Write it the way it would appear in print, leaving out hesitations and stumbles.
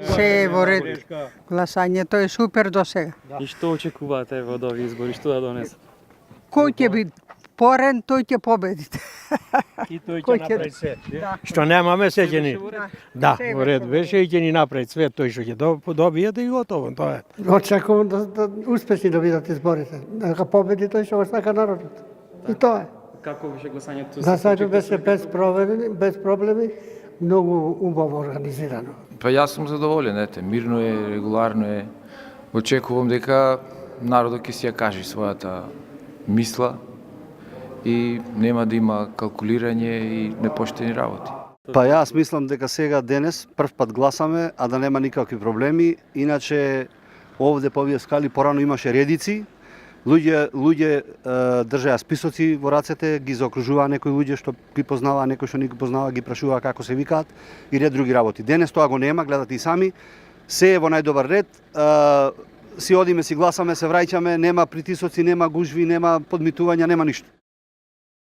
Се е во ред. Гласањето е супер до сега. И што очекувате од овие избори, што да донесат? Кој ќе би порен, тој ќе победи. И тој Кој ќе ќе- направи свет. Да. Што немаме се ќе ни. Да, Се во ред беше и ќе ни направи свет тој што ќе добиете и готово, тоа е. Очекувам да успешни да бидат изборите. Дека победи тој што го сака народот. И тоа е. Како беше гласањето? Гласањето беше без проблеми, многу убаво организирано. Па јас сум задоволен, ете, мирно е, регуларно е. Очекувам дека народот ќе си ја каже својата мисла и нема да има калкулирање и непоштени работи. Па јас мислам дека сега денес прв пат гласаме, а да нема никакви проблеми. Иначе овде по овие скали порано имаше редици. Луѓе држеа списоци во рацете, ги заокружуваа некои луѓе што ги познаваа, некои што не ги познаваа, ги прашуваа како се викаат и ред други работи. Денес тоа го нема, гледате и сами. Се е во најдобар ред. Си одиме, си гласаме, се враќаме, нема притисоци, нема гужви, нема подмитувања, нема ништо.